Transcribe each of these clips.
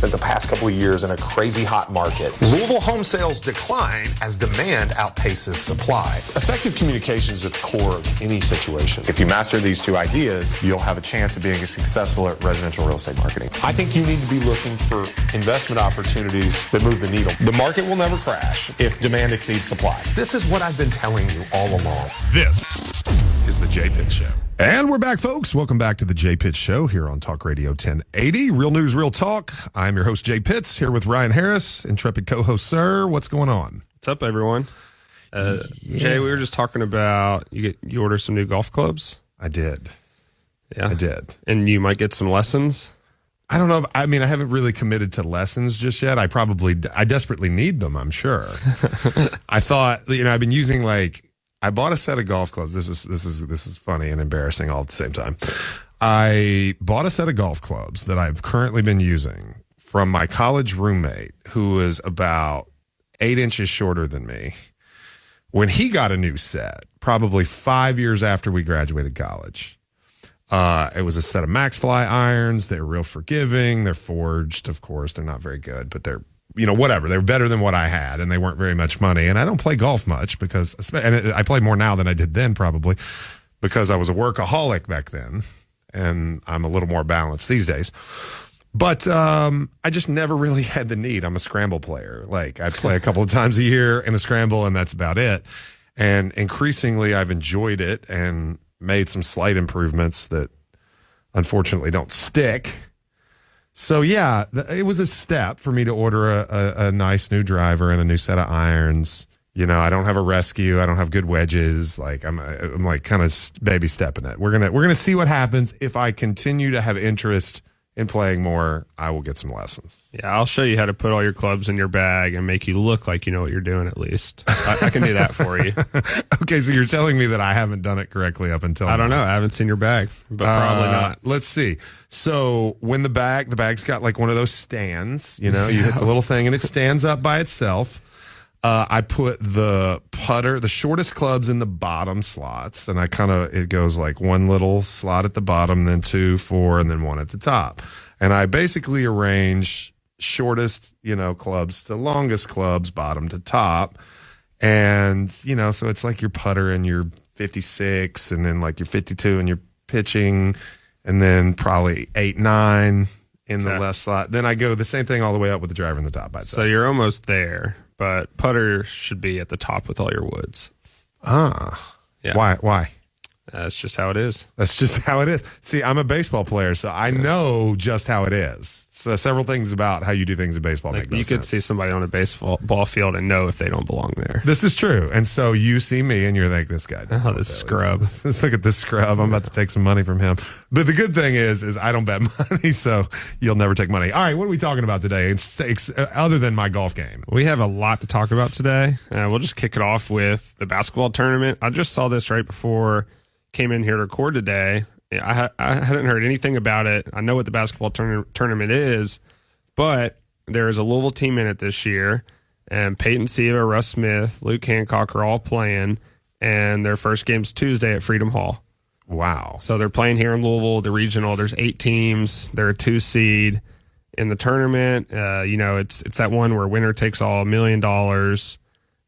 spent the past couple of years in a crazy hot market. Louisville home sales decline as demand outpaces supply. Effective communication is at the core of any situation. If you master these two ideas, you'll have a chance of being successful at residential real estate marketing. I think you need to be looking for investment opportunities that move the needle. The market will never crash if demand exceeds supply. This is what I've been telling you all along. This is the Jay Pitts Show. And we're back, folks. Welcome back to the Jay Pitts Show here on Talk Radio 1080. Real news, real talk. I'm your host, Jay Pitts, here with Ryan Harris, intrepid co-host, sir. What's going on? What's up, everyone? Jay, we were just talking about you order some new golf clubs. I did. Yeah, I did. And you might get some lessons. I don't know. I mean, I haven't really committed to lessons just yet. I desperately need them, I'm sure. I thought, I've been using I bought a set of golf clubs. This is funny and embarrassing all at the same time. I bought a set of golf clubs that I've currently been using from my college roommate, who is about 8 inches shorter than me, when he got a new set, probably 5 years after we graduated college. It was a set of Max Fly irons. They're real forgiving. They're forged, of course. They're not very good, but they're, whatever. They're better than what I had, and they weren't very much money. And I don't play golf much and I play more now than I did then, probably because I was a workaholic back then, and I'm a little more balanced these days. But I just never really had the need. I'm a scramble player. I play a couple of times a year in a scramble, and that's about it. And increasingly, I've enjoyed it and made some slight improvements that unfortunately don't stick. So yeah, it was a step for me to order a nice new driver and a new set of irons. I don't have a rescue. I don't have good wedges. I'm kind of baby stepping it. We're gonna see what happens. If I continue to have interest in playing more, I will get some lessons. Yeah, I'll show you how to put all your clubs in your bag and make you look like you know what you're doing at least. I can do that for you. Okay, so you're telling me that I haven't done it correctly up until now. I don't know. I haven't seen your bag, but probably not. Let's see. So when the bag's got one of those stands, you hit the little thing and it stands up by itself. I put the shortest clubs in the bottom slots, and it goes one little slot at the bottom, then 2, 4, and then 1 at the top. And I basically arrange shortest, clubs to longest clubs, bottom to top. And, so it's your putter and your 56, and then your 52 and your pitching, and then probably 8, 9 in the left slot. Then I go the same thing all the way up with the driver in the top by itself. So you're almost there. But putter should be at the top with all your woods. Ah. Yeah. Why? That's just how it is. That's just how it is. See, I'm a baseball player, so I know just how it is. So several things about how you do things in baseball make no sense. You could see somebody on a baseball field and know if they don't belong there. This is true. And so you see me and you're like, this guy. Oh, this scrub. Look at this scrub. I'm about to take some money from him. But the good thing is I don't bet money, so you'll never take money. All right, what are we talking about today? Other than my golf game. We have a lot to talk about today. We'll just kick it off with the basketball tournament. I just saw this right before came in here to record today. I hadn't heard anything about it. I know what the basketball tournament is, but there is a Louisville team in it this year, and Peyton Siva, Russ Smith, Luke Hancock are all playing, and their first game's Tuesday at Freedom Hall. Wow. So they're playing here in Louisville, the regional. There's 8 teams. They're a 2 seed in the tournament. It's that one where winner takes all $1 million.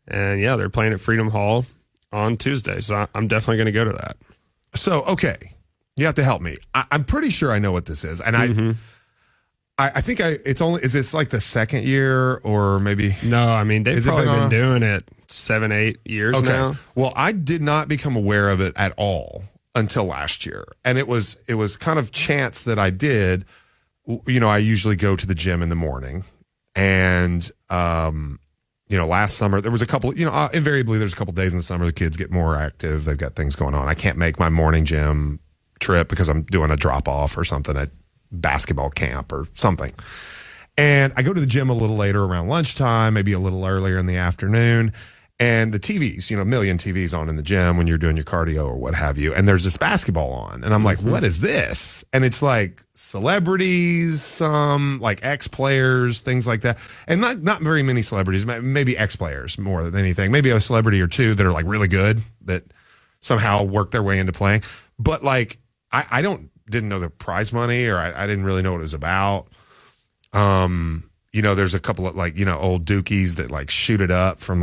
And yeah, they're playing at Freedom Hall on Tuesday. So I'm definitely going to go to that. So, okay, you have to help me. I'm pretty sure I know what this is, and I think is this the second year or maybe? No, I mean they've probably been doing it 7, 8 years now. Well, I did not become aware of it at all until last year, and it was kind of chance that I did. I usually go to the gym in the morning, and last summer there was a couple, invariably there's a couple days in the summer the kids get more active. They've got things going on. I can't make my morning gym trip because I'm doing a drop off or something at basketball camp or something. And I go to the gym a little later around lunchtime, maybe a little earlier in the afternoon. And the TVs, a million TVs on in the gym when you're doing your cardio or what have you. And there's this basketball on. And I'm like, what is this? And it's celebrities, some ex-players, things like that. And not very many celebrities, maybe ex-players more than anything. Maybe a celebrity or two that are really good that somehow work their way into playing. But I didn't know the prize money, or I didn't really know what it was about. There's a couple of old dookies that shoot it up from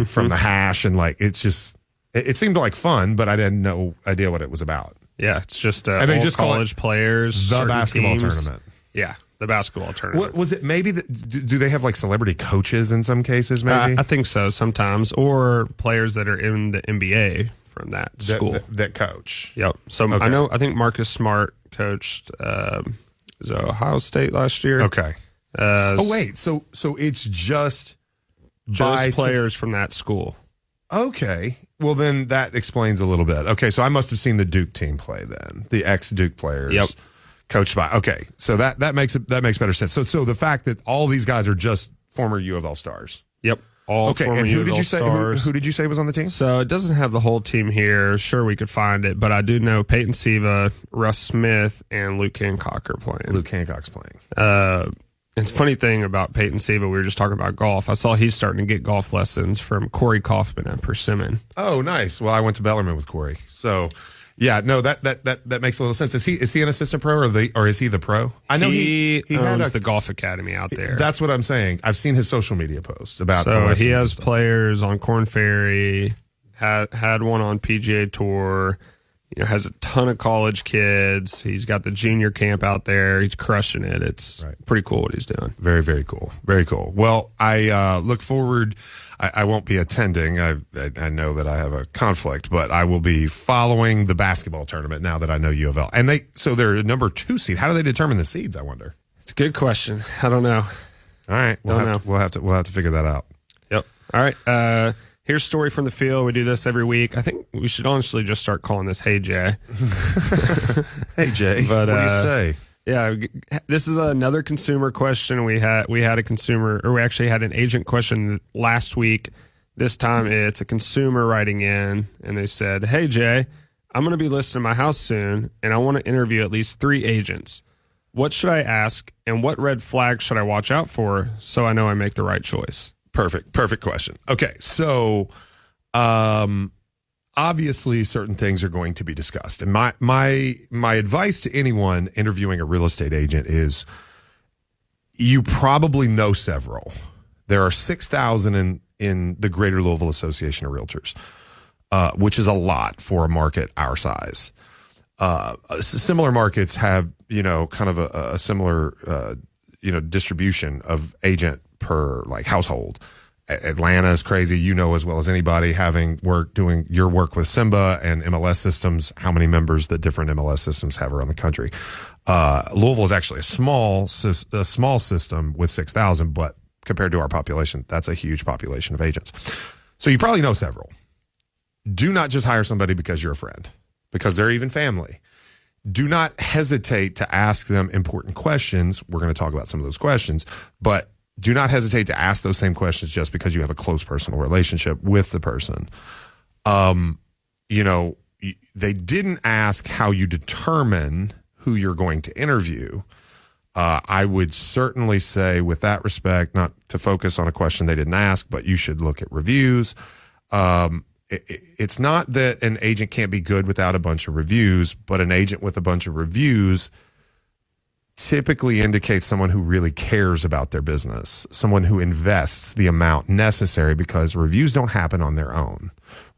from the hash, and it's just it seemed like fun, but I had no idea what it was about. Yeah, it's just and they just college players, the basketball teams. tournament. Yeah, the basketball tournament. What was it? Maybe do they have celebrity coaches in some cases? Maybe I think so sometimes, or players that are in the NBA from that school that coach. Yep. So Okay. I think Marcus Smart coached Ohio State last year. Okay. Wait. So it's just players from that school. Okay. Well, then that explains a little bit. Okay, so I must have seen the Duke team play then. The ex-Duke players. Yep. Coached by. Okay. So that makes better sense. So the fact that all these guys are just former U of L stars. Yep. All okay. former And who U of did L you say stars. who did you say was on the team? So it doesn't have the whole team here. Sure, we could find it, but I do know Peyton Siva, Russ Smith, and Luke Hancock are playing. Luke Hancock's playing. It's a funny thing about Peyton Siva. We were just talking about golf. I saw he's starting to get golf lessons from Corey Kaufman at Persimmon. Oh, nice. Well, I went to Bellarmine with Corey. So, yeah, no, that makes a little sense. Is he an assistant pro or is he the pro? I know he owns the golf academy out there. That's what I'm saying. I've seen his social media posts about. So he has players on Korn Ferry. Had one on PGA Tour. Has a ton of college kids. He's got the junior camp out there. He's crushing it. It's pretty cool what he's doing. Very, very cool. Very cool. Well, I look forward. I won't be attending. I know that I have a conflict, but I will be following the basketball tournament now that I know U of L. And they're a number 2 seed. How do they determine the seeds, I wonder? It's a good question. I don't know. All right. We'll have to figure that out. Yep. All right. Here's a story from the field. We do this every week. I think we should honestly just start calling this Hey Jay. Hey Jay, but, what do you say? Yeah, this is another consumer question. We had a consumer, or we actually had an agent question last week. This time it's a consumer writing in, and they said, "Hey Jay, I'm going to be listing my house soon, and I want to interview at least 3 agents. What should I ask, and what red flags should I watch out for so I know I make the right choice?" Perfect question. Okay, so obviously certain things are going to be discussed, and my advice to anyone interviewing a real estate agent is you probably know several. There are 6,000 in the Greater Louisville Association of Realtors, which is a lot for a market our size. Similar markets have kind of a similar distribution of agent per household. Atlanta is crazy, as well as anybody, doing your work with Simba and MLS systems, how many members that different MLS systems have around the country. Louisville is actually a small system with 6,000, but compared to our population, that's a huge population of agents. So you probably know several. Do not just hire somebody because you're a friend, because they're even family. Do not hesitate to ask them important questions. We're going to talk about some of those questions, but do not hesitate to ask those same questions just because you have a close personal relationship with the person. They didn't ask how you determine who you're going to interview. I would certainly say, with that respect, not to focus on a question they didn't ask, but you should look at reviews. It's not that an agent can't be good without a bunch of reviews, but an agent with a bunch of reviews typically indicates someone who really cares about their business, someone who invests the amount necessary, because reviews don't happen on their own.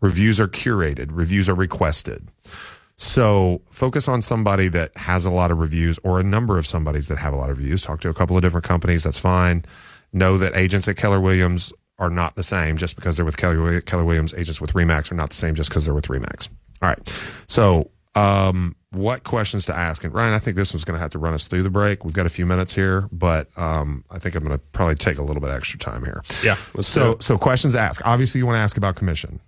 Reviews are curated. Reviews are requested. So focus on somebody that has a lot of reviews, or a number of somebodies that have a lot of reviews. Talk to a couple of different companies. That's fine. Know that agents at Keller Williams are not the same just because they're with Keller Williams. Agents with Remax are not the same just because they're with Remax. All right. So, what questions to ask? And Ryan, I think this one's going to have to run us through the break. We've got a few minutes here, but I think I'm going to probably take a little bit extra time here. Yeah. So questions to ask. Obviously, you want to ask about commission.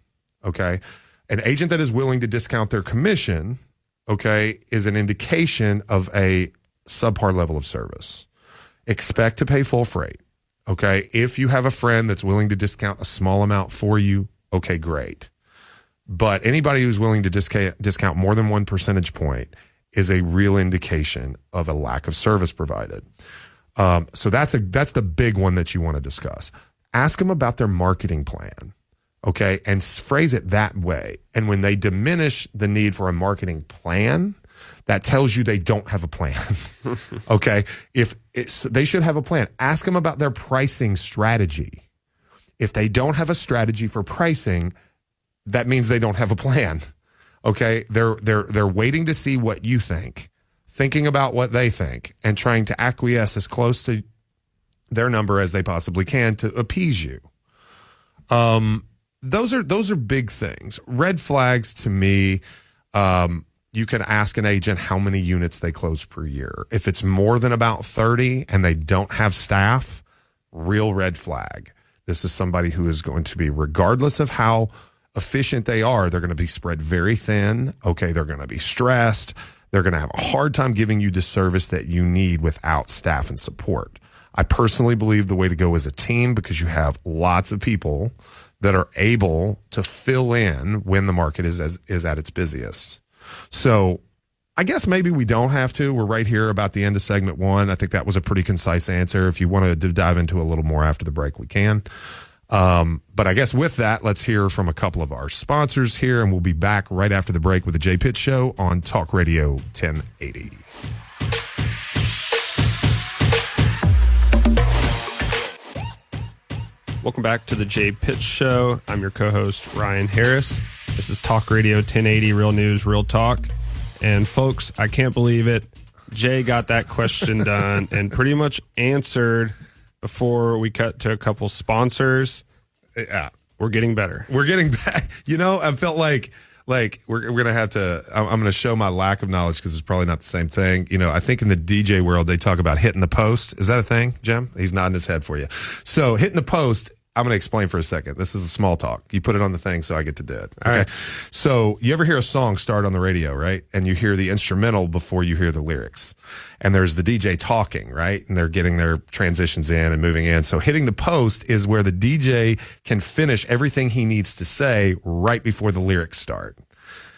Okay. An agent that is willing to discount their commission, okay, is an indication of a subpar level of service. Expect to pay full freight. Okay. If you have a friend that's willing to discount a small amount for you, okay, great. But anybody who's willing to discount more than 1 percentage point is a real indication of a lack of service provided. So that's the big one that you want to discuss. Ask them about their marketing plan, okay, and phrase it that way. And when they diminish the need for a marketing plan, that tells you they don't have a plan. Okay. They should have a plan. Ask them about their pricing strategy. If they don't have a strategy for pricing, that means they don't have a plan. Okay. They're waiting to see what you think, thinking about what they think, and trying to acquiesce as close to their number as they possibly can to appease you. Those are big things. Red flags to me. You can ask an agent how many units they close per year. If it's more than about 30 and they don't have staff, real red flag. This is somebody who is going to be, regardless of how efficient they are, they're going to be spread very thin. Okay, they're going to be stressed. They're going to have a hard time giving you the service that you need without staff and support. I personally believe the way to go is a team, because you have lots of people that are able to fill in when the market is at its busiest. So I guess maybe we don't have to. We're right here about the end of segment 1. I think that was a pretty concise answer. If you want to dive into a little more after the break, we can. But I guess with that, let's hear from a couple of our sponsors here, and we'll be back right after the break with the Jay Pitt Show on Talk Radio 1080. Welcome back to the Jay Pitt Show. I'm your co-host, Ryan Harris. This is Talk Radio 1080, real news, real talk. And folks, I can't believe it. Jay got that question done and pretty much answered before we cut to a couple sponsors. Yeah. We're getting better. We're getting back. I felt like we're going to have to, I'm going to show my lack of knowledge because it's probably not the same thing. I think in the DJ world, they talk about hitting the post. Is that a thing, Jim? He's nodding his head for you. So hitting the post, I'm going to explain for a second. This is a small talk. You put it on the thing, so I get to do it. Okay. All right. So you ever hear a song start on the radio, right? And you hear the instrumental before you hear the lyrics. And there's the DJ talking, right? And they're getting their transitions in and moving in. So hitting the post is where the DJ can finish everything he needs to say right before the lyrics start.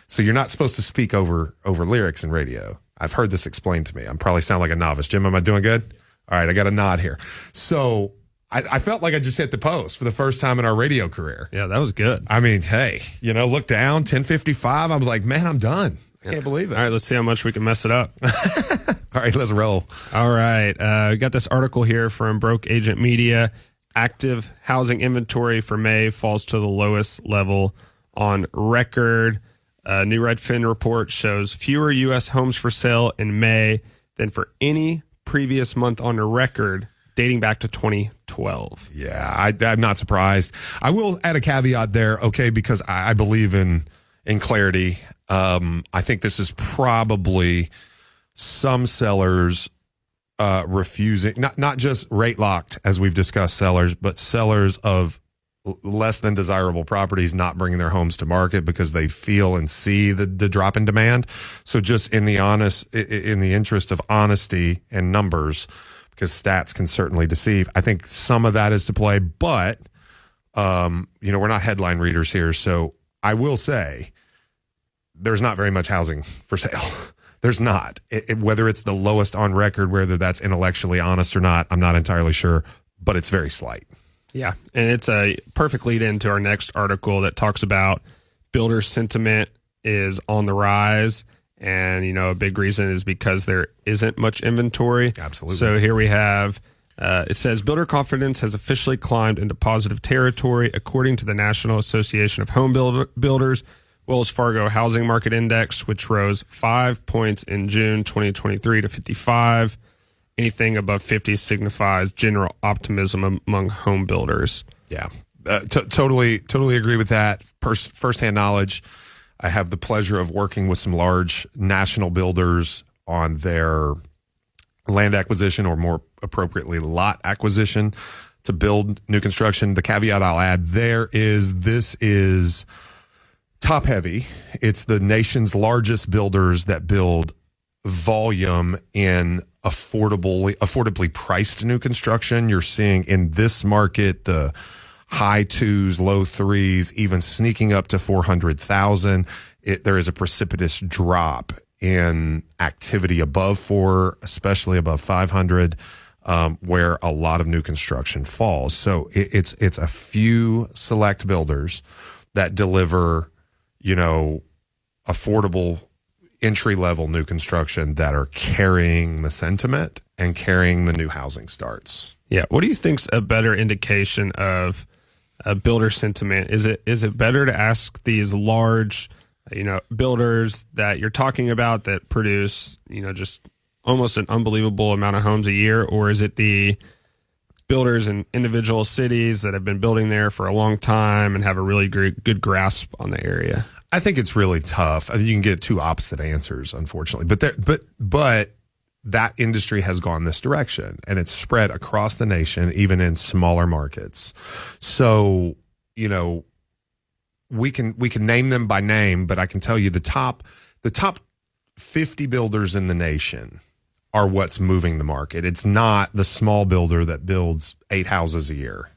So you're not supposed to speak over lyrics in radio. I've heard this explained to me. I probably sound like a novice. Jim, am I doing good? All right. I got a nod here. So I felt like I just hit the post for the first time in our radio career. Yeah, that was good. I mean, hey, look down, 1055. I'm like, man, I'm done. I can't believe it. All right, let's see how much we can mess it up. All right, let's roll. All right. We got this article here from Broke Agent Media. Active housing inventory for May falls to the lowest level on record. New Redfin report shows fewer U.S. homes for sale in May than for any previous month on record dating back to 2012. Yeah, I'm not surprised. I will add a caveat there, okay, because I believe in clarity. I think this is probably some sellers refusing, not just rate locked, as we've discussed sellers, but sellers of less than desirable properties not bringing their homes to market because they feel and see the drop in demand. So just in the interest of honesty and numbers, because stats can certainly deceive, I think some of that is to play, but we're not headline readers here. So I will say there's not very much housing for sale. There's not. Whether it's the lowest on record, whether that's intellectually honest or not, I'm not entirely sure, but it's very slight. Yeah, and it's a perfect lead into our next article that talks about builder sentiment is on the rise. And, a big reason is because there isn't much inventory. Absolutely. So here we have, it says, builder confidence has officially climbed into positive territory, according to the National Association of Home Builders Wells Fargo Housing Market Index, which rose 5 points in June 2023 to 55. Anything above 50 signifies general optimism among home builders. Yeah, totally agree with that. Firsthand knowledge. I have the pleasure of working with some large national builders on their land acquisition, or more appropriately, lot acquisition to build new construction. The caveat I'll add there is this is top heavy. It's the nation's largest builders that build volume in affordably priced new construction. You're seeing in this market the high 2s, low 3s, even sneaking up to 400,000. There is a precipitous drop in activity above 4, especially above 500, where a lot of new construction falls. So it's a few select builders that deliver, affordable, entry level new construction that are carrying the sentiment and carrying the new housing starts. Yeah. What do you think's a better indication of a builder sentiment? Is it better to ask these large, builders that you're talking about that produce, just almost an unbelievable amount of homes a year, or is it the builders in individual cities that have been building there for a long time and have a really good grasp on the area? I think it's really tough. I think you can get two opposite answers, unfortunately. But that industry has gone this direction, and it's spread across the nation, even in smaller markets. So, we can name them by name, but I can tell you the top 50 builders in the nation are what's moving the market. It's not the small builder that builds 8 houses a year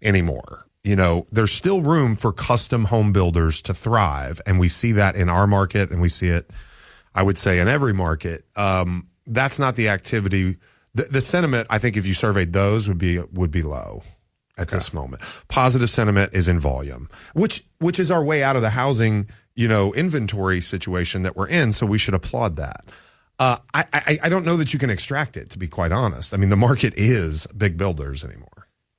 anymore. There's still room for custom home builders to thrive, and we see that in our market, and we see it, I would say, in every market. That's not the activity. The sentiment, I think, if you surveyed those, would be low at this moment. Positive sentiment is in volume, which is our way out of the housing, inventory situation that we're in. So we should applaud that. I don't know that you can extract it, to be quite honest. I mean, the market is big builders anymore.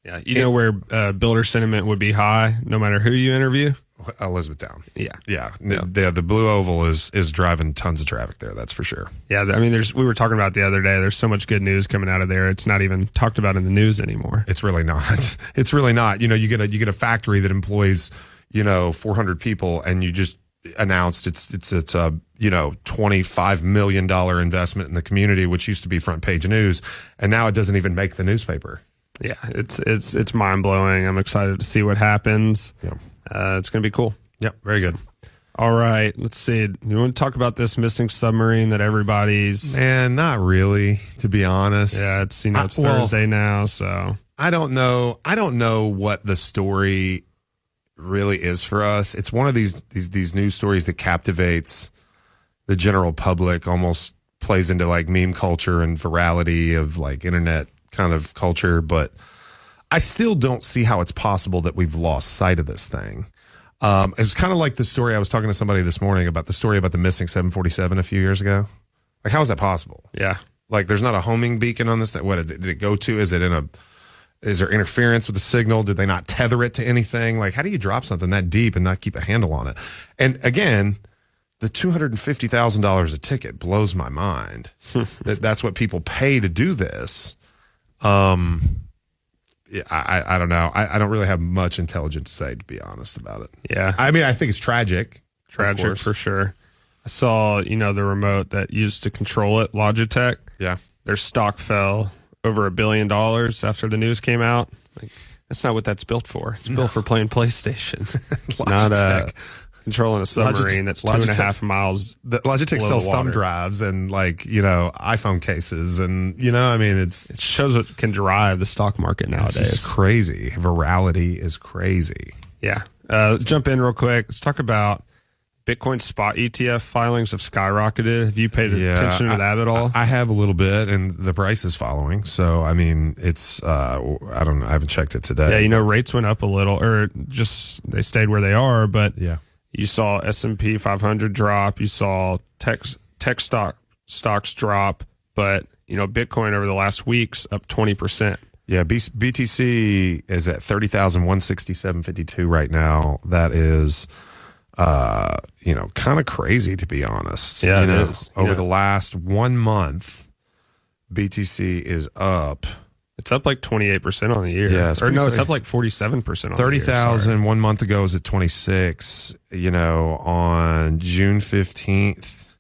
Yeah, where builder sentiment would be high, no matter who you interview. Elizabethtown. Yeah. The Blue Oval is driving tons of traffic there. That's for sure. Yeah, I mean, we were talking about the other day. There's so much good news coming out of there. It's not even talked about in the news anymore. It's really not. It's really not. You get a factory that employs 400 people, and you just announced it's a $25 million investment in the community, which used to be front page news, and now it doesn't even make the newspaper. Yeah, it's mind blowing. I'm excited to see what happens. Yeah. It's going to be cool. Yep, very good. All right, let's see. You want to talk about this missing submarine that everybody's... Man, not really, to be honest. Yeah, it's Thursday now, so... I don't know what the story really is for us. It's one of these news stories that captivates the general public, almost plays into like meme culture and virality of like internet kind of culture, but I still don't see how it's possible that we've lost sight of this thing. It was kind of like the story I was talking to somebody this morning about the story about the missing 747 a few years ago. Like, how is that possible? Yeah. Like, there's not a homing beacon on this. What did it go to? Is there interference with the signal? Did they not tether it to anything? Like, how do you drop something that deep and not keep a handle on it? And again, the $250,000 a ticket blows my mind. That's what people pay to do this. Yeah, I don't know. I don't really have much intelligent to say, to be honest about it. Yeah. I mean, I think it's tragic. Tragic for sure. I saw, the remote that used to control it, Logitech. Yeah. Their stock fell over $1 billion after the news came out. Like, that's not what that's built for. It's built for playing PlayStation. Not controlling a submarine that's 2.5 miles. Logitech sells thumb drives and iPhone cases, and it shows what can drive the stock market nowadays. It's crazy. Virality is crazy. Yeah. Let's jump in real quick. Let's talk about Bitcoin spot ETF filings have skyrocketed. Have you paid attention to that at all? I have a little bit, and the price is following. So, I mean, it's, I don't know. I haven't checked it today. Yeah, rates went up a little, or just they stayed where they are, but yeah. You saw S&P 500 drop. You saw tech stocks drop, but Bitcoin over the last week's up 20%. Yeah, BTC is at 30,167.52 right now. That is, kind of crazy, to be honest. Yeah, it is. Over the last 1 month, BTC is up. It's up like 28% on the year. Yeah, it's up like 47% on 30,000 1 month ago was at 26. On June 15th.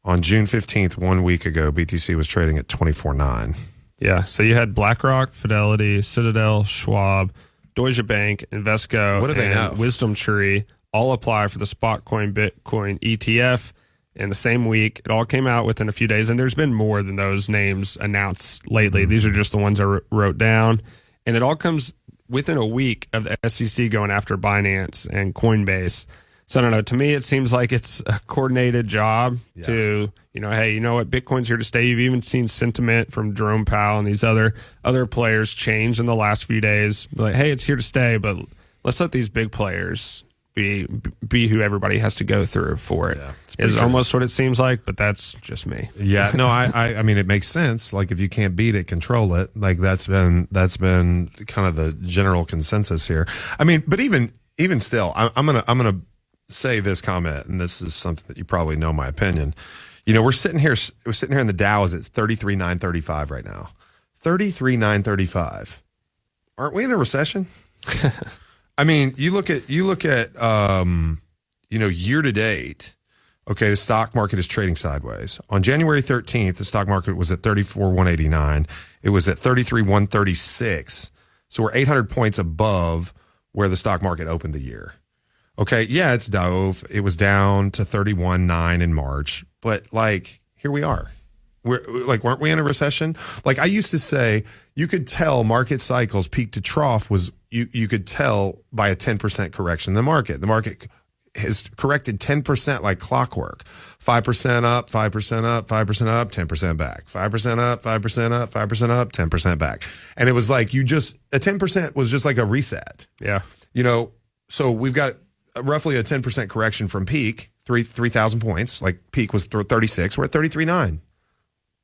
On June 15th, 1 week ago, BTC was trading at 24.9. Yeah, so you had BlackRock, Fidelity, Citadel, Schwab, Deutsche Bank, Invesco, and Wisdom Tree all apply for the Spotcoin Bitcoin ETF in the same week. It all came out within a few days, and there's been more than those names announced lately. These are just the ones I wrote down, and it all comes within a week of the SEC going after Binance and Coinbase. So I don't know. To me, it seems like it's a coordinated job to, hey, you know what? Bitcoin's here to stay. You've even seen sentiment from Jerome Powell and these other players change in the last few days. Like, hey, it's here to stay, but let's let these big players be who everybody has to go through for it. Yeah, is almost what it seems like, but that's just me. Yeah, no, I mean, it makes sense. Like, if you can't beat it, control it. Like, that's been kind of the general consensus here. I mean, but even still, I'm gonna say this comment, and this is something that you probably know my opinion. You know, we're sitting here in the Dow is at 33,935 right now. 33,935. Aren't we in a recession? I mean, you look at year to date. Okay, the stock market is trading sideways. On January 13th, the stock market was at 34,189. It was at 33,136. So we're 800 points above where the stock market opened the year. Okay, yeah, it's dove. It was down to 31.9 in March, but like, here we are. Weren't we in a recession? Like, I used to say, you could tell market cycles peak to trough was you could tell by a 10% correction in the market. The market has corrected 10% like clockwork. 5% up, 5% up, 5% up, 10% back. 5% up, 5% up, 5% up, 10% back. And it was like a 10% was just like a reset. Yeah. You know, so we've got roughly a 10% correction from peak, 3,000 points. Like, peak was 36. We're at 33.9.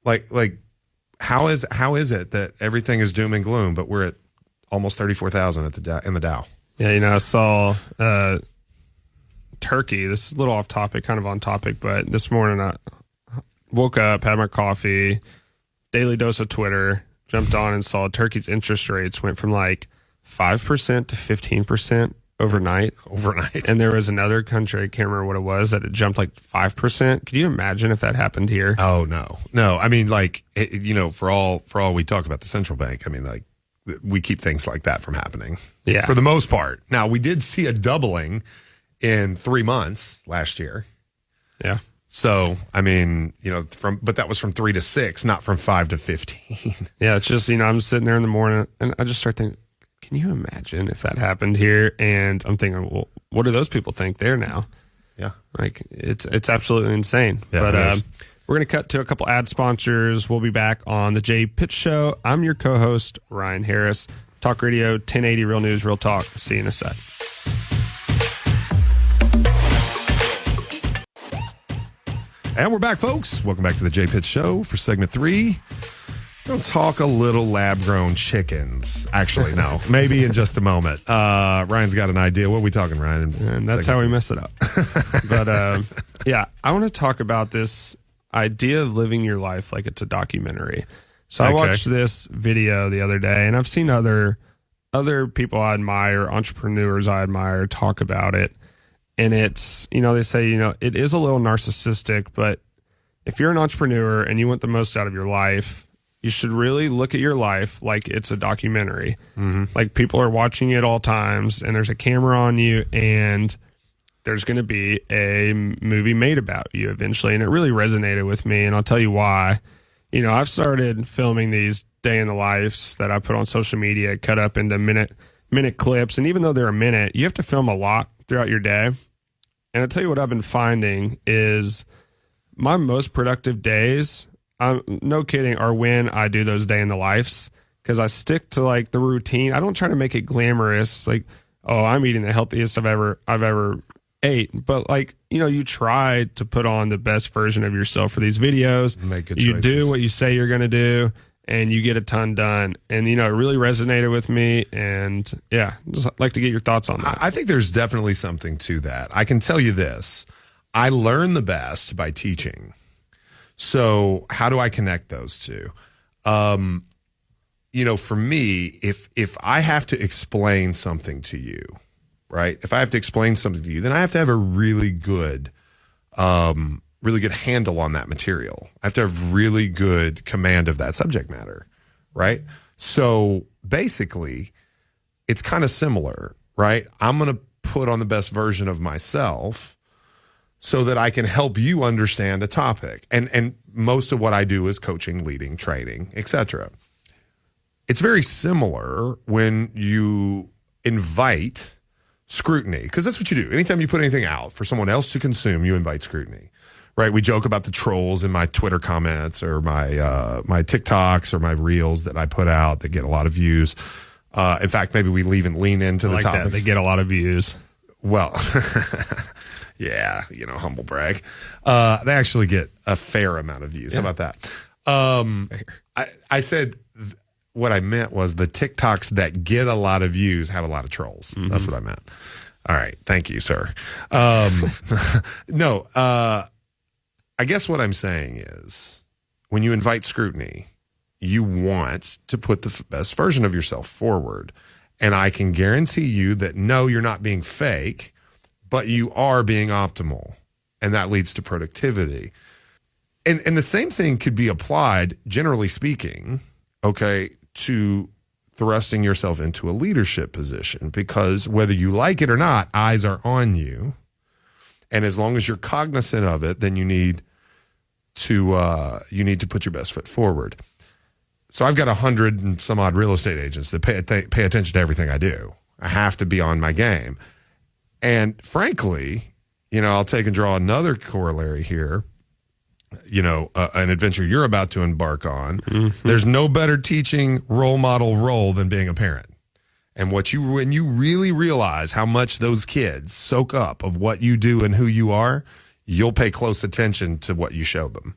Like, how is it that everything is doom and gloom, but we're at almost 34,000 in the Dow? Yeah, you know, I saw Turkey. This is a little off topic, kind of on topic, but this morning I woke up, had my coffee, daily dose of Twitter, jumped on and saw Turkey's interest rates went from like 5% to 15% overnight. And there was another country, I can't remember what it was, that it jumped like 5%. Could you imagine if that happened here? Oh, no. I mean, like, for all we talk about the central bank, I mean, like, we keep things like that from happening. Yeah. For the most part. Now, we did see a doubling in 3 months last year. Yeah. So, I mean, but that was from 3 to 6, not from 5 to 15. Yeah. It's just, I'm sitting there in the morning and I just start thinking, can you imagine if that happened here? And I'm thinking, well, what do those people think there now? Yeah. Like, it's absolutely insane. Yeah, but we're going to cut to a couple ad sponsors. We'll be back on the Jay Pitts Show. I'm your co-host, Ryan Harris. Talk Radio, 1080 Real News, Real Talk. See you in a sec. And we're back, folks. Welcome back to the Jay Pitts Show for segment 3. We'll talk a little lab-grown chickens. Actually, no. Maybe in just a moment. Ryan's got an idea. What are we talking, Ryan? And that's how we mess it up. But, yeah, I want to talk about this idea of living your life like it's a documentary. So I watched this video the other day, and I've seen other people I admire, entrepreneurs I admire, talk about it. And it's, they say, it is a little narcissistic, but if you're an entrepreneur and you want the most out of your life, you should really look at your life like it's a documentary. Mm-hmm. Like, people are watching you at all times, and there's a camera on you, and there's going to be a movie made about you eventually. And it really resonated with me, and I'll tell you why. I've started filming these day in the lives that I put on social media, cut up into minute clips. And even though they're a minute, you have to film a lot throughout your day. And I'll tell you what I've been finding is my most productive days, no kidding, are when I do those day in the lives, because I stick to like the routine. I don't try to make it glamorous, like, oh, I'm eating the healthiest I've ever ate. But like, you try to put on the best version of yourself for these videos. Make good you choices. Do what you say you're going to do, and you get a ton done. And, it really resonated with me. And yeah, just like to get your thoughts on that. I think there's definitely something to that. I can tell you this. I learn the best by teaching. So how do I connect those two? For me, if I have to explain something to you, right? If I have to explain something to you, then I have to have a really good handle on that material. I have to have really good command of that subject matter, right? So basically, it's kind of similar, right? I'm going to put on the best version of myself so that I can help you understand a topic. And most of what I do is coaching, leading, training, etc. It's very similar when you invite scrutiny, because that's what you do. Anytime you put anything out for someone else to consume, you invite scrutiny, right? We joke about the trolls in my Twitter comments or my TikToks or my reels that I put out that get a lot of views. In fact, maybe we even lean into the topics. They get a lot of views. Well, yeah, humble brag. They actually get a fair amount of views. How about that? I said what I meant was the TikToks that get a lot of views have a lot of trolls. That's what I meant. All right. Thank you, sir. No, I guess what I'm saying is when you invite scrutiny, you want to put the best version of yourself forward. And I can guarantee you that, no, you're not being fake, but you are being optimal. And that leads to productivity. And the same thing could be applied, generally speaking, okay, to thrusting yourself into a leadership position. Because whether you like it or not, eyes are on you. And as long as you're cognizant of it, then you need to put your best foot forward. So I've got 100 and some odd real estate agents that pay attention to everything I do. I have to be on my game. And frankly, I'll take and draw another corollary here. An adventure you're about to embark on. There's no better teaching role model role than being a parent. And when you really realize how much those kids soak up of what you do and who you are, you'll pay close attention to what you show them.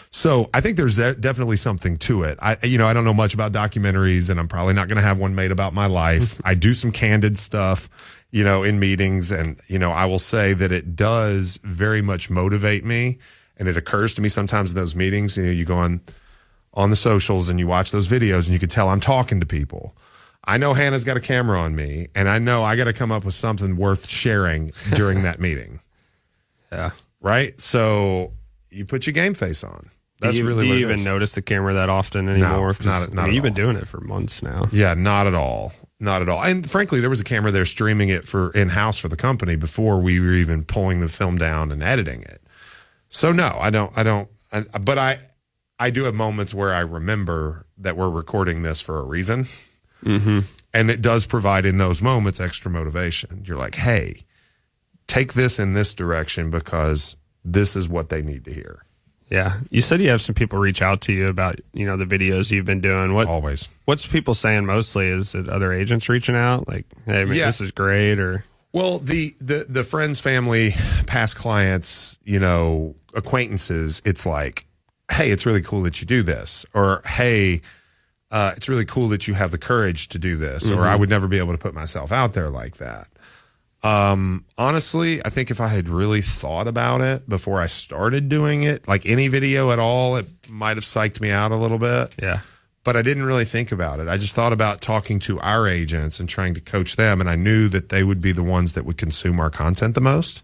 So I think there's definitely something to it. I don't know much about documentaries, and I'm probably not going to have one made about my life. I do some candid stuff, in meetings, and, I will say that it does very much motivate me. And it occurs to me sometimes in those meetings, you go on the socials and you watch those videos and you can tell I'm talking to people. I know Hannah's got a camera on me, and I know I got to come up with something worth sharing during that meeting. Yeah. Right? So you put your game face on. That's really do what you it even is. notice the camera that often anymore? No, not you've at been doing it for months now. Yeah, not at all. Not at all. And frankly, there was a camera there streaming it for in-house for the company before we were even pulling the film down and editing it. So no, I don't. But I do have moments where I remember that we're recording this for a reason. Mm-hmm. And it does provide in those moments extra motivation. You're like, hey, take this in this direction because this is what they need to hear. Yeah. You said you have some people reach out to you about, the videos you've been doing. Always. What's people saying mostly? Is it other agents reaching out? Like, hey, man, this is great, or... Well, the friends, family, past clients, acquaintances, it's like, hey, it's really cool that you do this. Or, hey, it's really cool that you have the courage to do this. Or I would never be able to put myself out there like that. Honestly, I think if I had really thought about it before I started doing it, like any video at all, it might have psyched me out a little bit. Yeah. But I didn't really think about it. I just thought about talking to our agents and trying to coach them. And I knew that they would be the ones that would consume our content the most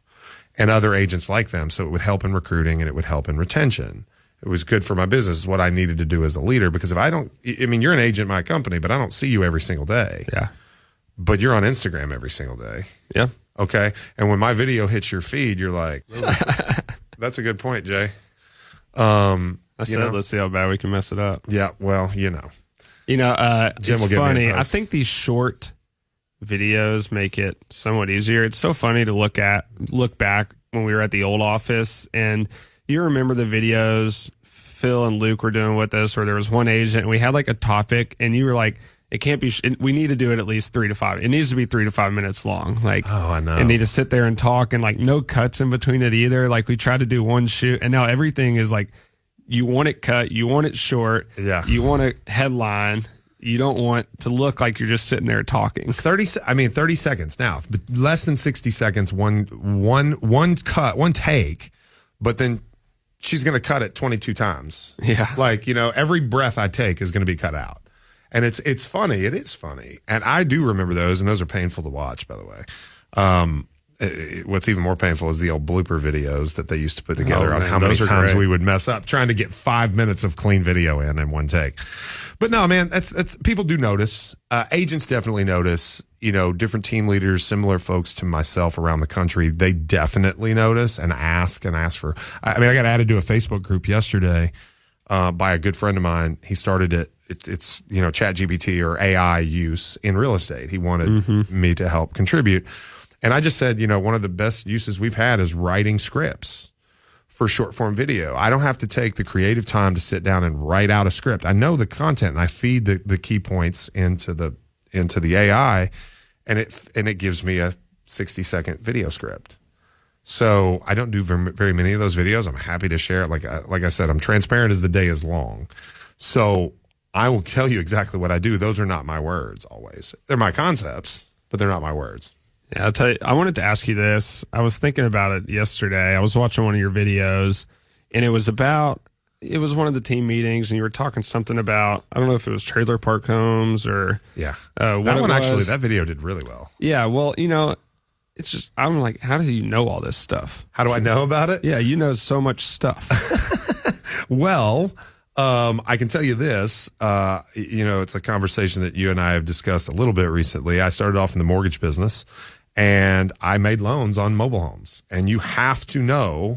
and other agents like them. So it would help in recruiting and it would help in retention. It was good for my business, is what I needed to do as a leader. Because if you're an agent in my company, but I don't see you every single day. Yeah. But you're on Instagram every single day. Yeah. Okay. And when my video hits your feed, you're like, that's a good point, Jay. Let's see how bad we can mess it up. Yeah, well, Jim it's funny. I think these short videos make it somewhat easier. It's so funny to look back when we were at the old office, and you remember the videos Phil and Luke were doing with us, where there was one agent and we had like a topic, and you were like, it can't be, we need to do it at least 3 to 5. It needs to be 3 to 5 minutes long. Like, oh, I know. And need to sit there and talk, and like no cuts in between it either. Like we tried to do one shoot, and now everything is like, you want it cut, you want it short, you want a headline, you don't want to look like you're just sitting there talking. 30 seconds now, but less than 60 seconds, one cut, one take, but then she's going to cut it 22 times. Yeah. Like, every breath I take is going to be cut out. And it's funny. It is funny. And I do remember those, and those are painful to watch, by the way. What's even more painful is the old blooper videos that they used to put together on how many times we would mess up trying to get 5 minutes of clean video in one take. But no, man, that's people do notice. Agents definitely notice. Different team leaders, similar folks to myself around the country, they definitely notice and ask for. I got added to a Facebook group yesterday by a good friend of mine. He started it. It's ChatGPT or AI use in real estate. He wanted me to help contribute. And I just said, one of the best uses we've had is writing scripts for short form video. I don't have to take the creative time to sit down and write out a script. I know the content, and I feed the key points into the AI, and it gives me a 60-second video script. So I don't do very many of those videos. I'm happy to share it. Like I said, I'm transparent as the day is long. So I will tell you exactly what I do. Those are not my words always. They're my concepts, but they're not my words. Yeah, I'll tell you, I wanted to ask you this. I was thinking about it yesterday. I was watching one of your videos, and it was one of the team meetings, and you were talking something about, I don't know if it was trailer park homes or Yeah. what That it one, actually, was. that video did really well. Yeah, well, it's just, I'm like, how do you know all this stuff? How do I know about it? Yeah, you know so much stuff. Well, I can tell you this, it's a conversation that you and I have discussed a little bit recently. I started off in the mortgage business and I made loans on mobile homes, and you have to know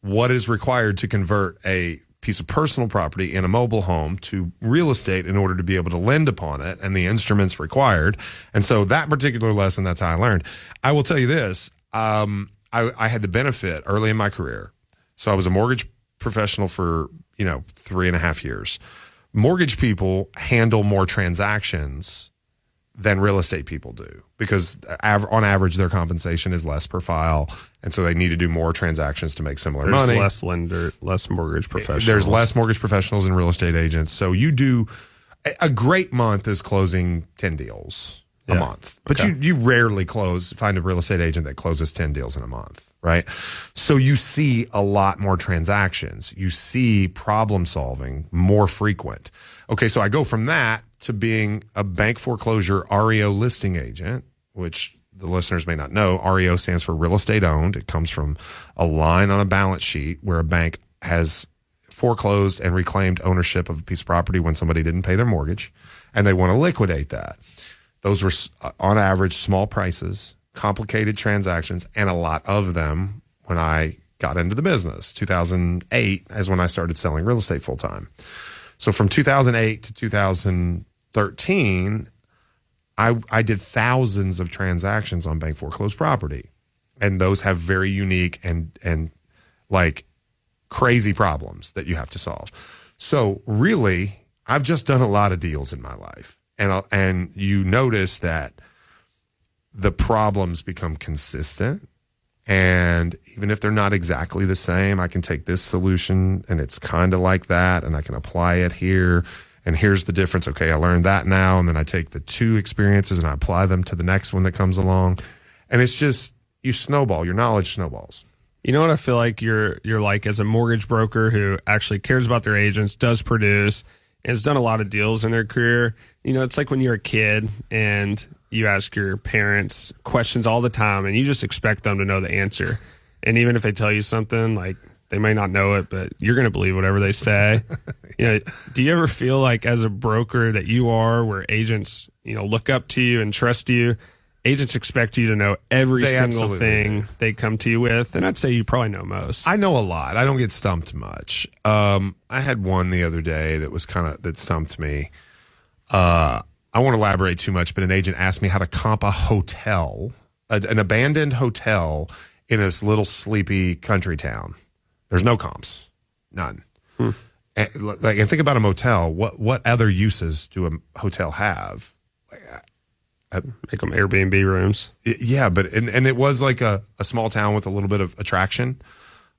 what is required to convert a piece of personal property in a mobile home to real estate in order to be able to lend upon it and the instruments required. And so that particular lesson, that's how I learned. I will tell you this. I had the benefit early in my career. So I was a mortgage professional for, 3.5 years. Mortgage people handle more transactions than real estate people do because on average their compensation is less per file, and so they need to do more transactions to make similar There's money. less mortgage professionals. There's less mortgage professionals and real estate agents. So you do a great month is closing 10 deals a month, but you rarely find a real estate agent that closes 10 deals in a month, right? So you see a lot more transactions. You see problem solving more frequent. Okay, so I go from that to being a bank foreclosure REO listing agent, which the listeners may not know. REO stands for real estate owned. It comes from a line on a balance sheet where a bank has foreclosed and reclaimed ownership of a piece of property when somebody didn't pay their mortgage, and they want to liquidate that. Those were, on average, small prices, complicated transactions, and a lot of them when I got into the business. 2008 is when I started selling real estate full time. So from 2008 to 2013, I did thousands of transactions on bank foreclosed property, and those have very unique and like crazy problems that you have to solve. So really, I've just done a lot of deals in my life, and you notice that the problems become consistent. And even if they're not exactly the same, I can take this solution and it's kind of like that, and I can apply it here. And here's the difference. Okay, I learned that now. And then I take the two experiences and I apply them to the next one that comes along. And it's just, you snowball, your knowledge snowballs. You know what I feel like you're like as a mortgage broker who actually cares about their agents, does produce, and has done a lot of deals in their career. It's like when you're a kid and you ask your parents questions all the time and you just expect them to know the answer. And even if they tell you something, like they may not know it, but you're going to believe whatever they say. Do you ever feel like as a broker that you are where agents, look up to you and trust you? Agents expect you to know every single thing they come to you with. And I'd say you probably know most. I know a lot. I don't get stumped much. I had one the other day that stumped me. I won't elaborate too much, but an agent asked me how to comp a hotel, an abandoned hotel in this little sleepy country town. There's no comps, none. And think about a motel. What other uses do a hotel have? Make them Airbnb rooms. Yeah, but and it was like a small town with a little bit of attraction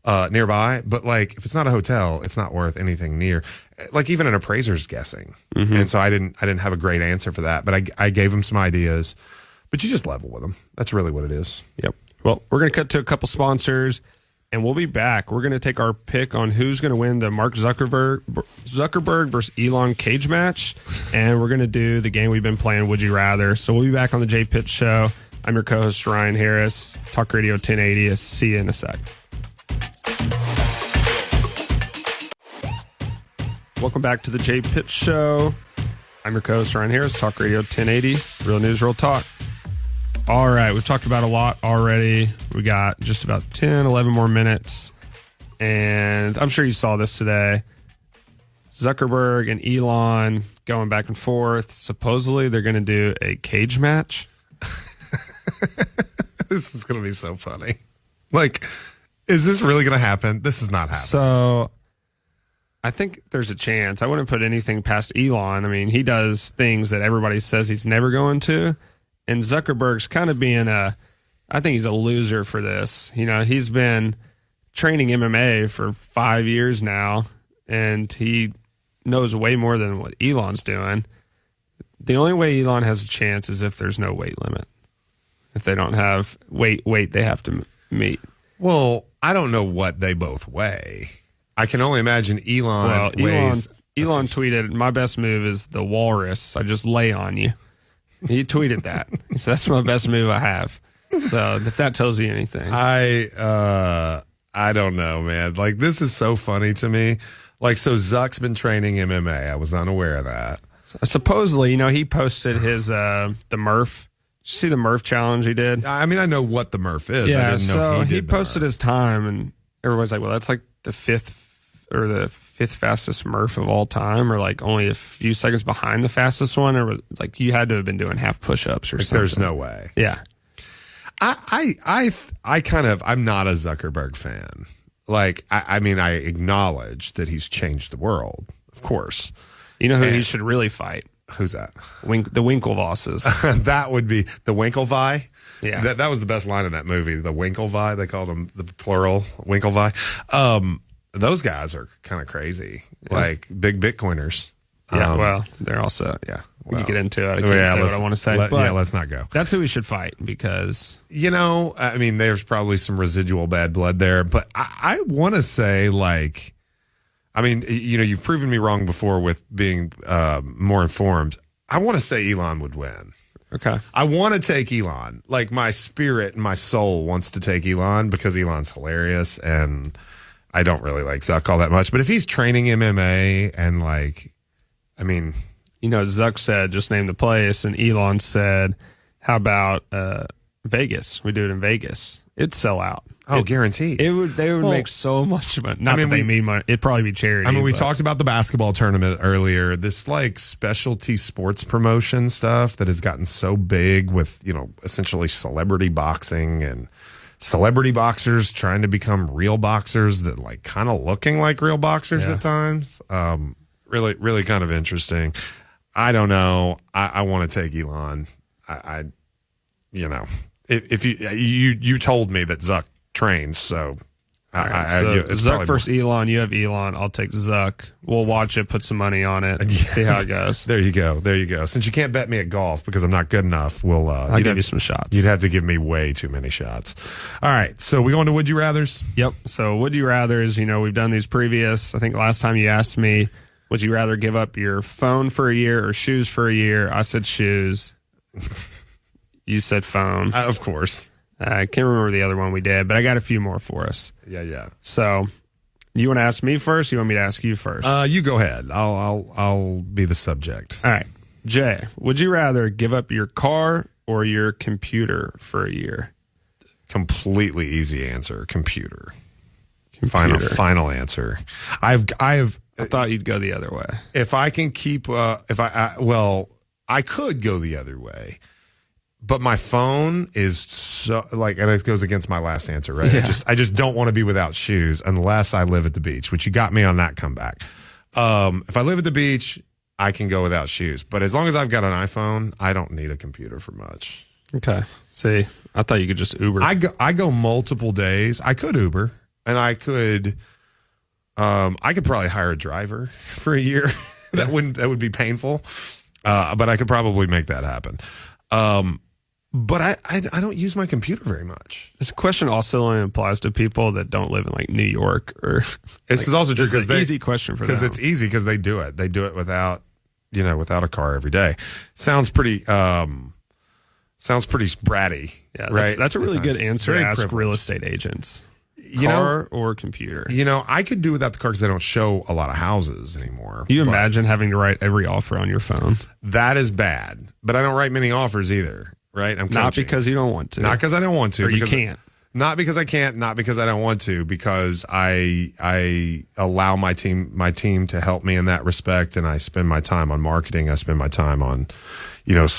nearby. But like, if it's not a hotel, it's not worth anything near. Like even an appraiser's guessing. Mm-hmm. And so I didn't have a great answer for that. But I gave him some ideas. But you just level with them. That's really what it is. Yep. Well, we're going to cut to a couple sponsors, and we'll be back. We're going to take our pick on who's going to win the Mark Zuckerberg versus Elon cage match, and we're going to do the game we've been playing, Would You Rather. So we'll be back on the Jay Pitts Show. I'm your co-host, Ryan Harris. Talk Radio 1080. See you in a sec. Welcome back to the Jay Pitts Show. I'm your co-host, Ryan Harris. Talk Radio 1080. Real news, real talk. All right, we've talked about a lot already. We got just about 10, 11 more minutes. And I'm sure you saw this today. Zuckerberg and Elon going back and forth. Supposedly, they're going to do a cage match. This is going to be so funny. Like, is this really going to happen? This is not happening. So, I think there's a chance. I wouldn't put anything past Elon. I mean, he does things that everybody says he's never going to. And Zuckerberg's kind of being I think he's a loser for this. He's been training MMA for 5 years now, and he knows way more than what Elon's doing. The only way Elon has a chance is if there's no weight limit. If they don't have weight they have to meet. Well, I don't know what they both weigh. I can only imagine Elon weighs. Elon tweeted, "My best move is the walrus. I just lay on you." He tweeted that. He said, "That's my best move I have." So if that tells you anything. I don't know, man. Like, this is so funny to me. Like, so Zuck's been training MMA. I was unaware of that. Supposedly, he posted his the Murph. Did you see the Murph challenge he did? I mean, I know what the Murph is. Yeah, I didn't know he posted his time, and everybody's like, "Well, that's like the fifth fastest Murph of all time, or like only a few seconds behind the fastest one, or like you had to have been doing half push-ups or something." There's no way. Yeah. I'm not a Zuckerberg fan. Like, I mean, I acknowledge that he's changed the world, of course. You know who he should really fight? Who's that? The Winklevosses. That would be the Winklevi. Yeah. That was the best line in that movie. The Winklevi. They called him the plural Winklevi. Those guys are kind of crazy, like big Bitcoiners. Yeah, well, they're also, when you get into it, I can't say what I want to say. Let's not go. That's who we should fight because... I mean, there's probably some residual bad blood there, but I want to say, like, I mean, you've proven me wrong before with being more informed. I want to say Elon would win. Okay. I want to take Elon. Like, my spirit and my soul wants to take Elon because Elon's hilarious, and I don't really like Zuck all that much. But if he's training MMA and, like... I mean, Zuck said, just name the place, and Elon said, how about Vegas? We do it in Vegas. It'd sell out. Oh, guaranteed. They would make so much money. Not that they mean money. It'd probably be charity. I mean, we talked about the basketball tournament earlier. This like specialty sports promotion stuff that has gotten so big with, essentially celebrity boxing and celebrity boxers trying to become real boxers that like kind of looking like real boxers at times. Really, really kind of interesting. I don't know. I want to take Elon. If you told me that Zuck trains, so Zuck versus Elon. You have Elon. I'll take Zuck. We'll watch it. Put some money on it. And see how it goes. There you go. Since you can't bet me at golf because I'm not good enough, I'll give you some shots. You'd have to give me way too many shots. All right. So we going to Would You Rathers? Yep. So Would You Rathers, we've done these previous. I think last time you asked me, would you rather give up your phone for a year or shoes for a year? I said shoes. You said phone. Of course. I can't remember the other one we did, but I got a few more for us. Yeah. So, you want to ask me first? Or you want me to ask you first? You go ahead. I'll be the subject. All right, Jay. Would you rather give up your car or your computer for a year? Completely easy answer. Computer. Final answer. I thought you'd go the other way. If I can keep, I could go the other way, but my phone is so and it goes against my last answer, right? Yeah. I just don't want to be without shoes unless I live at the beach, which you got me on that comeback. If I live at the beach, I can go without shoes, but as long as I've got an iPhone, I don't need a computer for much. Okay. See, I thought you could just Uber. I go multiple days. I could Uber, and I could probably hire a driver for a year. that would be painful. But I could probably make that happen. But I don't use my computer very much. This question also only applies to people that don't live in like New York or. This is also true because it's an easy question for them. Because it's easy because they do it. They do it without a car every day. Sounds pretty bratty. Yeah, right. That's a really good answer to ask privileged real estate agents. Car or computer? I could do without the car because I don't show a lot of houses anymore. You imagine having to write every offer on your phone? That is bad. But I don't write many offers either, right? I'm not coaching. because you don't want to. Not because I don't want to. Or you can't. Not because I can't. Not because I don't want to. Because I allow my team to help me in that respect, and I spend my time on marketing. I spend my time on,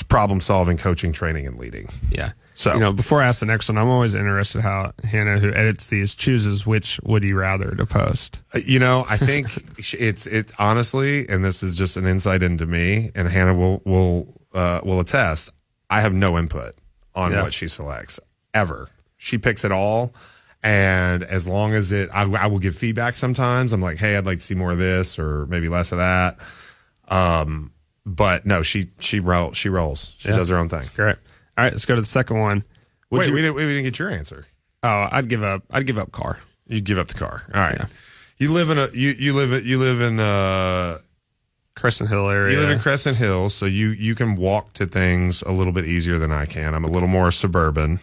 problem solving, coaching, training, and leading. Yeah. So, before I ask the next one, I'm always interested how Hannah, who edits these, chooses which would you rather to post. I think it's honestly, and this is just an insight into me, and Hannah will attest. I have no input on what she selects. ever. She picks it all. And as long as I will give feedback sometimes. I'm like, hey, I'd like to see more of this or maybe less of that. But no, she rolls. She does her own thing. Great. All right, let's go to the second one. We didn't get your answer. Oh, I'd give up car. You'd give up the car. All right. Yeah. You live in Crescent Hill area. You live in Crescent Hill, so you can walk to things a little bit easier than I can. I'm a little more suburban.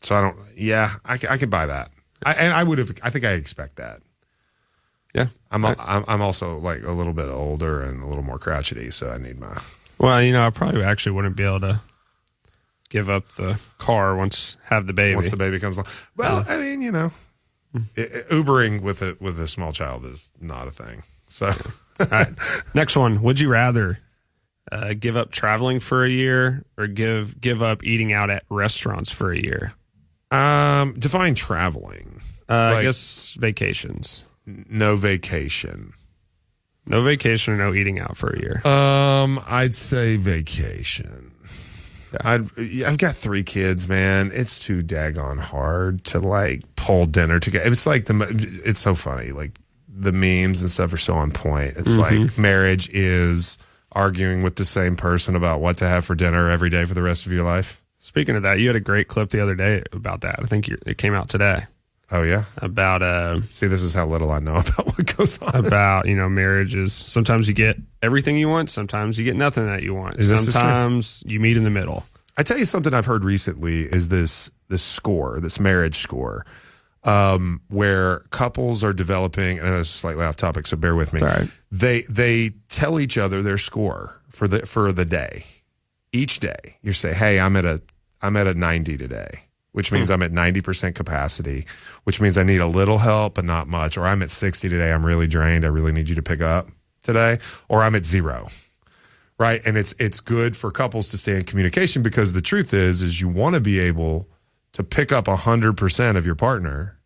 So I could buy that. I think I expect that. Yeah. I'm also like a little bit older and a little more crotchety, so I need my. Well, I probably actually wouldn't be able to give up the car once the baby comes along. Well, I mean, Ubering with a small child is not a thing. So, all right. Next one. Would you rather give up traveling for a year or give up eating out at restaurants for a year? Define traveling. I guess vacations. No vacation. No vacation or no eating out for a year. I'd say vacation. Yeah. I've got 3 kids, man. It's too daggone hard to like pull dinner together. It's like it's so funny. Like the memes and stuff are so on point. It's like marriage is arguing with the same person about what to have for dinner every day for the rest of your life. Speaking of that, you had a great clip the other day about that. I think it came out today. Oh, yeah? About, see, this is how little I know about what goes on. About, marriages. Sometimes you get everything you want. Sometimes you get nothing that you want. Sometimes you meet in the middle. I tell you something I've heard recently is this score, this marriage score, where couples are developing, and I know it's slightly off topic, so bear with me. Right. They tell each other their score for the day. Each day, you say, hey, I'm at a 90 today, which means I'm at 90% capacity, which means I need a little help, but not much. Or I'm at 60 today. I'm really drained. I really need you to pick up today. Or I'm at 0. Right. And it's good for couples to stay in communication because the truth is you want to be able to pick up 100% of your partner.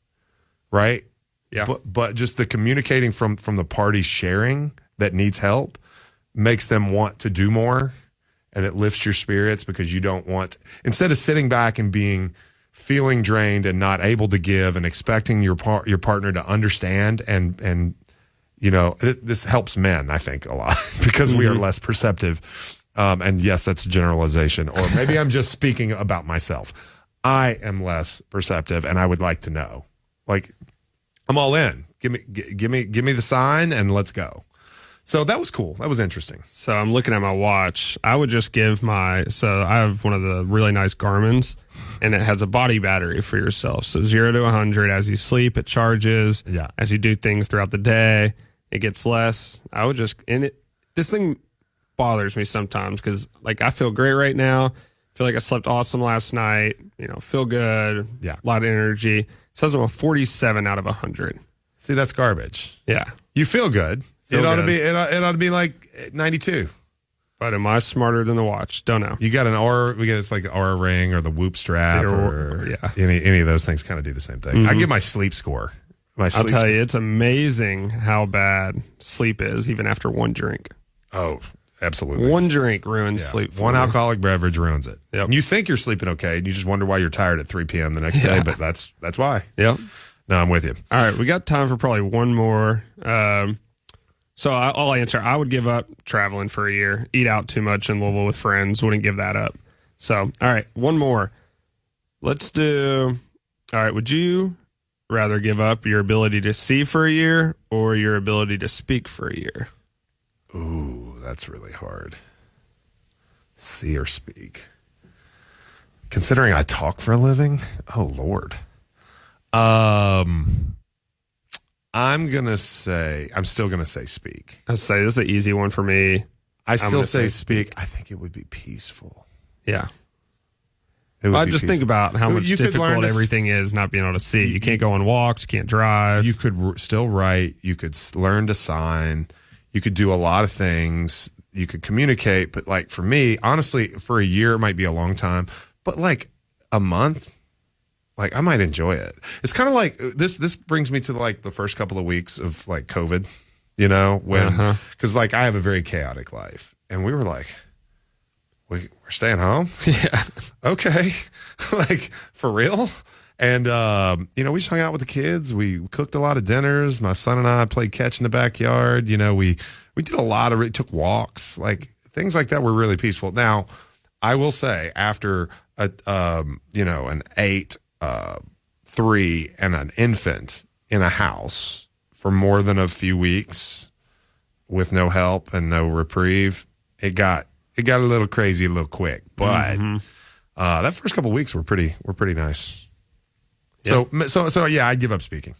Right. Yeah. But just the communicating from the party sharing that needs help makes them want to do more. And it lifts your spirits because you don't want, instead of sitting back and feeling drained and not able to give and expecting your partner to understand and this helps men, I think, a lot because we are less perceptive. And yes, that's a generalization, or maybe I'm just speaking about myself. I am less perceptive and I would like to know, like, I'm all in. Give me the sign and let's go. So that was cool. That was interesting. So I'm looking at my watch. I would just give I have one of the really nice Garmin's, and it has a body battery for yourself. So 0 to 100 as you sleep, it charges. Yeah. As you do things throughout the day, it gets less. I would just this thing bothers me sometimes because like I feel great right now. Feel like I slept awesome last night. Feel good. Yeah. A lot of energy. It says I'm a 47 out of 100. See, that's garbage. Yeah. You feel good. It ought to be like 92. But am I smarter than the watch? Don't know. You got an Aura, it's like the Aura ring or the Whoop strap or any of those things kind of do the same thing. I give my sleep score. I'll tell you, it's amazing how bad sleep is even after one drink. Oh, absolutely. One drink ruins sleep. One alcoholic beverage ruins it. Yep. And you think you're sleeping okay, and you just wonder why you're tired at 3 p.m. the next day, but that's why. Yep. No, I'm with you. All right, we got time for probably one more. So I'll answer. I would give up traveling for a year. Eat out too much in Louisville with friends. Wouldn't give that up. So, all right, one more. Let's do. All right, would you rather give up your ability to see for a year or your ability to speak for a year? Ooh, that's really hard. See or speak. Considering I talk for a living, oh Lord. I'm still gonna say speak. I say this is an easy one for me. I still say speak. I think it would be peaceful. Yeah. I just think about how much difficult everything is not being able to see. You can't go on walks. You can't drive. You could still write. You could learn to sign. You could do a lot of things. You could communicate. But like for me, honestly, for a year, it might be a long time. But like a month, like I might enjoy it. It's kind of like this brings me to like the first couple of weeks of like COVID, when, because like I have a very chaotic life. And we were like, we're staying home. Yeah. Okay. Like, for real? And, we just hung out with the kids. We cooked a lot of dinners. My son and I played catch in the backyard. We did a lot of took walks, like things like that were really peaceful. Now, I will say after an 8, 3 and an infant in a house for more than a few weeks with no help and no reprieve, it got a little crazy a little quick. But that first couple of weeks were pretty nice. Yep. So yeah, I'd give up speaking.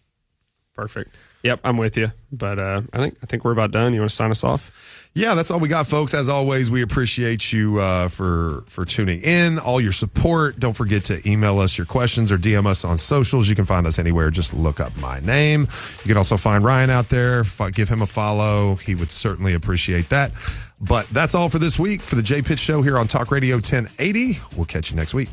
Perfect. Yep, I'm with you. But I think we're about done. You want to sign us off? Yeah, that's all we got, folks. As always, we appreciate you for tuning in, all your support. Don't forget to email us your questions or DM us on socials. You can find us anywhere. Just look up my name. You can also find Ryan out there. Give him a follow. He would certainly appreciate that. But that's all for this week for the Jay Pitts Show here on Talk Radio 1080. We'll catch you next week.